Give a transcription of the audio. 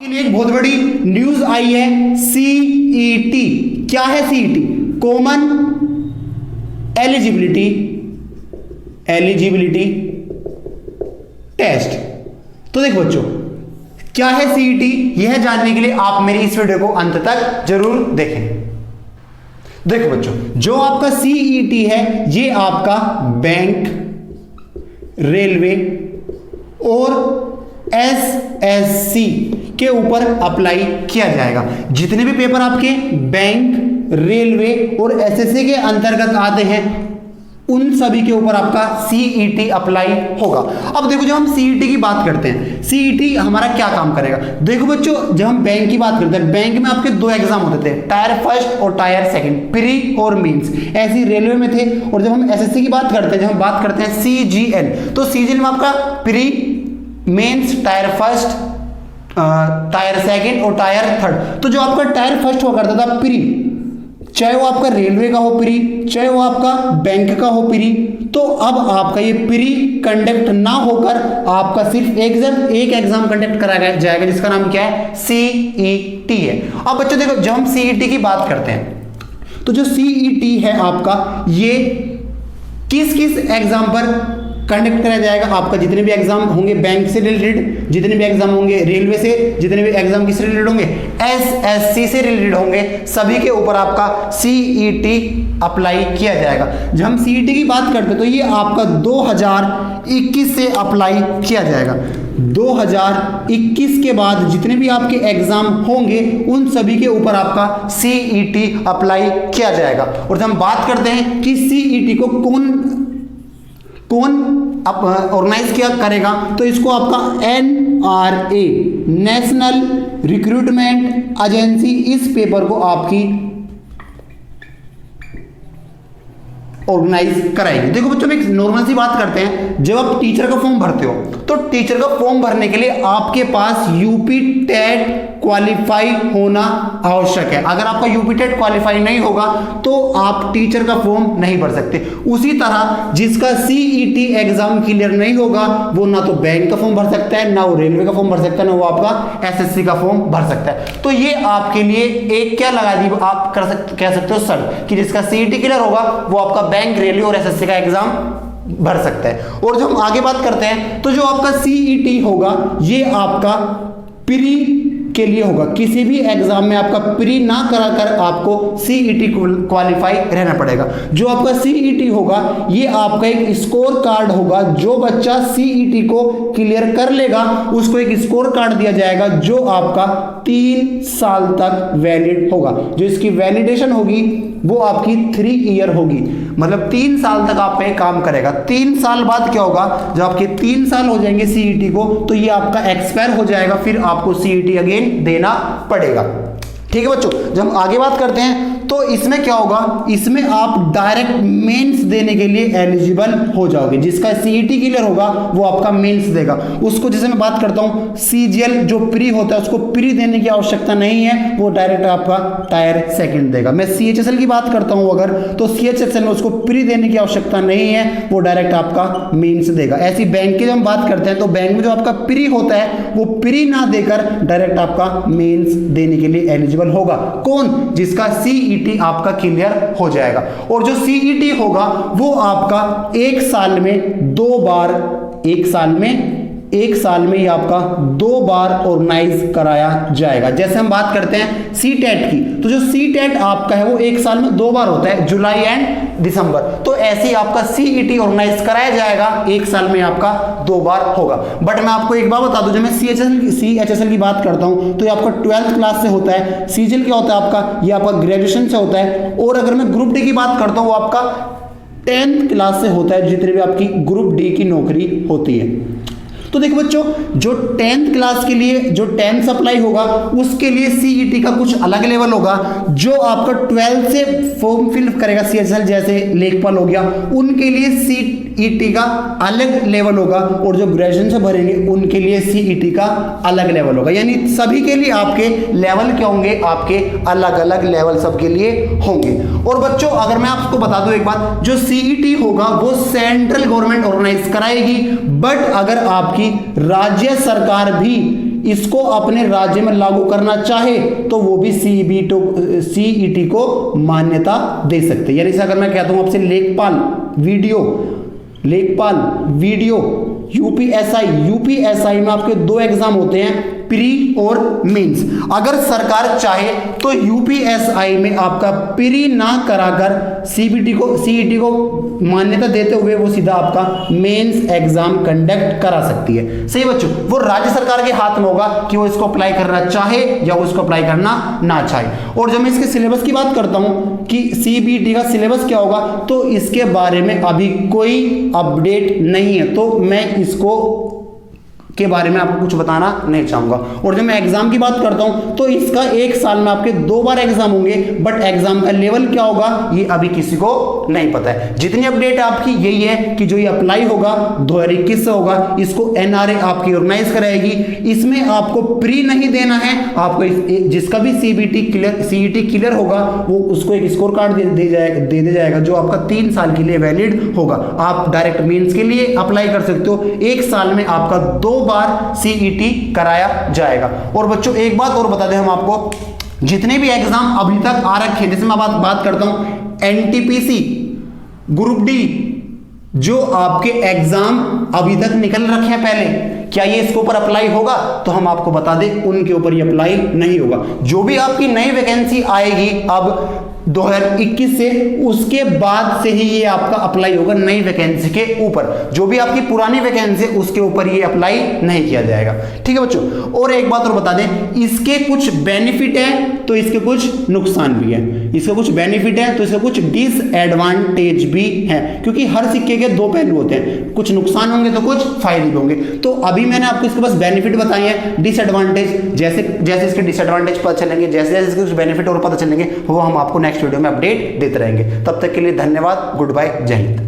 के लिए एक बहुत बड़ी न्यूज आई है। सीईटी क्या है? CET common eligibility test. तो देखो बच्चों, क्या है सीईटी, यह जानने के लिए आप मेरी इस वीडियो को अंत तक जरूर देखें। देखो बच्चों, जो आपका सीईटी है ये आपका बैंक, रेलवे और एसएससी के ऊपर अप्लाई किया जाएगा। जितने भी पेपर आपके बैंक, रेलवे और एसएससी के अंतर्गत आते हैं उन सभी के ऊपर आपका सीईटी अप्लाई होगा। अब देखो, जब हम सीईटी की बात करते हैं, सीईटी हमारा क्या काम करेगा? देखो बच्चों, जब हम बैंक की बात करते हैं, बैंक में आपके दो एग्जाम होते थे, टायर फर्स्ट और टायर सेकंड, प्री और मेंस। ऐसी रेलवे में थे। और जब हम एसएससी की बात करते हैं, जब हम बात करते हैं सीजीएल, तो सीजीएल में आपका pre, mains, tier first, tier second और टायर थर्ड। तो जो आपका टायर फर्स्ट हुआ करता था प्री, चाहे वो आपका रेलवे का हो प्री, चाहे वो आपका बैंक का हो प्री, तो अब आपका ये प्री कंडक्ट ना होकर आपका सिर्फ एक एग्जाम कंडक्ट कराया जाएगा, जिसका नाम क्या है? सीईटी है। अब बच्चों देखो, जब हम सीईटी की बात करते हैं तो जो सीईटी है आपका, ये किस किस एग्जाम पर कंडक्ट कराया जाएगा? आपका जितने भी एग्जाम होंगे बैंक से रिलेटेड, जितने भी एग्जाम होंगे रेलवे से, जितने भी एग्जाम किससे रिलेटेड होंगे? एसएससी से रिलेटेड होंगे, सभी के ऊपर आपका सीईटी अप्लाई किया जाएगा। जब हम सीईटी की बात करते हैं तो ये आपका 2021 से अप्लाई किया जाएगा। 2021 के बाद जितने भी आपके एग्जाम होंगे उन सभी के ऊपर आपका सीईटी अप्लाई किया जाएगा। और जब हम बात करते हैं कि सीईटी को कौन ऑर्गेनाइज किया करेगा, तो इसको आपका एनआरए, नेशनल रिक्रूटमेंट एजेंसी, इस पेपर को आपकी ऑर्गेनाइज कराएगी। देखो बच्चों, एक नॉर्मल सी बात करते हैं। जब आप टीचर का फॉर्म भरते हो तो टीचर का फॉर्म भरने के लिए आपके पास यूपी टेट क्वालिफाई होना आवश्यक है। अगर आपका यूपी टेट क्वालिफाई नहीं होगा तो आप टीचर का फॉर्म नहीं भर सकते। उसी तरह जिसका सीईटी एग्जाम क्लियर नहीं होगा वो ना तो बैंक का फॉर्म भर सकता है, ना वो रेलवे का फॉर्म भर सकता है, ना वो आपका एसएससी का फॉर्म भर सकता है। तो ये आपके लिए एक क्या लगा दी, आप कह सकते हो सर, कि जिसका सीईटी क्लियर होगा वो आपका बैंक, रेलवे और एसएससी का एग्जाम भर सकता है। और जब हम आगे बात करते हैं तो जो आपका सीईटी होगा ये आपका प्री के लिए होगा। किसी भी एग्जाम में आपका प्री ना कराकर आपको सीईटी क्वालिफाई रहना पड़ेगा। जो आपका सीईटी होगा ये आपका एक स्कोर कार्ड होगा। जो बच्चा सीईटी को क्लियर कर लेगा उसको एक स्कोर कार्ड दिया जाएगा जो आपका 3 साल तक वैलिड होगा। जो इसकी वैलिडेशन होगी वो आपकी 3 ईयर होगी, मतलब 3 साल तक आप पे काम करेगा। 3 साल बाद क्या होगा, जब आपके 3 साल हो जाएंगे सीईटी को तो ये आपका एक्सपायर हो जाएगा, फिर आपको सीईटी अगेन देना पड़ेगा। ठीक है बच्चों, जब हम आगे बात करते हैं तो इसमें क्या होगा, इसमें आप डायरेक्ट मेंस देने के लिए एलिजिबल हो जाओगे। जिसका सीईटी क्लियर होगा वो आपका मेंस देगा। उसको जैसे मैं बात करता हूं सीजीएल जो प्री होता है उसको प्री देने की आवश्यकता नहीं है, वो डायरेक्ट आपका टायर सेकंड देगा। मैं सीएचएसएल की बात करता हूं अगर, तो सीएचएसएल में उसको प्री देने की आवश्यकता नहीं है, वो डायरेक्ट आपका मेंस देगा। ऐसी बैंक की जब हम बात करते हैं तो बैंक में जो आपका प्री होता है वो प्री ना देकर डायरेक्ट आपका मेंस देने के लिए एलिजिबल होगा। कौन? जिसका सीईटी आपका क्लियर हो जाएगा। और जो सीईटी होगा वो आपका एक साल में 2 बार, एक साल में ही आपका 2 बार ऑर्गेनाइज कराया जाएगा। जैसे हम बात करते हैं सीटेट की, तो जो सीटेट आपका है वो एक साल में 2 बार होता है, जुलाई एंड दिसंबर। तो ऐसे ही आपका सीईटी ऑर्गेनाइज कराया जाएगा, एक साल में आपका 2 बार होगा। बट मैं आपको एक बात बता दूं, जब मैं सीएचएसएल की बात करता हूं तो ये आपका 12th क्लास से होता है। सीजीएल क्या होता है आपका, ये आपका ग्रेजुएशन से होता है। और अगर मैं ग्रुप डी की बात करता हूं वो आपका 10th क्लास से होता है, जितने भी आपकी ग्रुप डी की नौकरी होती है। तो देखो बच्चों, जो 10th क्लास के लिए जो 10th सप्लाई होगा उसके लिए सीईटी का कुछ अलग लेवल होगा। जो आपका 12th से फॉर्म फिल करेगा सीएचएसएल, जैसे लेखपाल हो गया, उनके लिए सीईटी का अलग लेवल होगा। और जो ग्रेजुएशन से भरेंगे उनके लिए सीईटी का अलग लेवल होगा। यानी सभी के लिए आपके लेवल क्या होंगे, आपके अलग अलग लेवल सबके लिए होंगे। और बच्चों अगर मैं आपको बता दूं एक बात, जो सीईटी होगा वो सेंट्रल गवर्नमेंट ऑर्गेनाइज कराएगी। बट अगर आपकी राज्य सरकार भी इसको अपने राज्य में लागू करना चाहे तो वो भी सीईटी को मान्यता दे सकते हैं। यानी अगर मैं कहता हूं आपसे लेखपाल वीडियो यूपीएसआई में आपके 2 एग्जाम होते हैं, प्री और मेंस। अगर सरकार चाहे तो यूपीएसआई में आपका प्री ना कराकर सीईटी को मान्यता देते हुए वो सीधा आपका मेंस एग्जाम कंडक्ट करा सकती है। सही बच्चों, वो राज्य सरकार के हाथ में होगा कि वो इसको अप्लाई करना चाहे या वो इसको अप्लाई करना ना चाहे। और जब मैं इसके सिलेबस की बात करता हूं कि सीबीटी का सिलेबस क्या होगा, तो इसके बारे में अभी कोई अपडेट नहीं है, तो मैं इसको के बारे में आपको कुछ बताना नहीं चाहूंगा। और जब मैं एग्जाम की बात करता हूं तो इसका 1 साल में आपके 2 बार एग्जाम होंगे, बट एग्जाम का लेवल क्या होगा ये अभी किसी को नहीं पता है। जितनी अपडेट आपकी यही है कि जो ये अप्लाई होगा 2021 से होगा, इसको एनआरए आपकी ऑर्गेनाइज कराएगी। इसमें आपको प्री नहीं देना है, आपको जिसका भी सीईटी क्लियर होगा वो उसको एक स्कोर कार्ड दे दिया जाएगा जो आपका 3 साल के लिए वैलिड होगा। आप डायरेक्ट मेंस के लिए अप्लाई कर सकते हो। 1 साल में आपका 2 बार सीईटी कराया जाएगा। और बच्चों एक बात और बता दें हम आपको, जितने भी एग्जाम अभी तक आ रखे हैं, जैसे मैं बात करता हूं एनटीपीसी ग्रुप डी, जो आपके एग्जाम अभी तक निकल रखे हैं पहले, क्या ये इसके ऊपर अप्लाई होगा? तो हम आपको बता दें उनके ऊपर ये अप्लाई नहीं होगा। जो भी आपकी नई वैकेंसी आएगी अब 2021 से, उसके बाद से ही ये आपका अप्लाई होगा नई वैकेंसी के ऊपर। जो भी आपकी पुरानी वैकेंसी है उसके ऊपर ये अप्लाई नहीं किया जाएगा। ठीक है बच्चों, और एक बात और बता दें, इसके कुछ बेनिफिट है तो इसके कुछ नुकसान भी है। इसके कुछ बेनिफिट है तो इसके कुछ डिसएडवांटेज भी है, क्योंकि हर सिक्के के 2 पहलू होते हैं, कुछ नुकसान होंगे तो कुछ फायदे भी होंगे। तो अभी मैंने आपको इसके बस बेनिफिट बताए हैं, डिसएडवांटेज जैसे जैसे इसके डिसएडवांटेज पता चलेंगे, जैसे जैसे इसके कुछ बेनिफिट और पता चलेंगे, वो हम आपको नेक्स्ट वीडियो में अपडेट देते रहेंगे। तब तक के लिए धन्यवाद, गुड बाय, जय हिंद।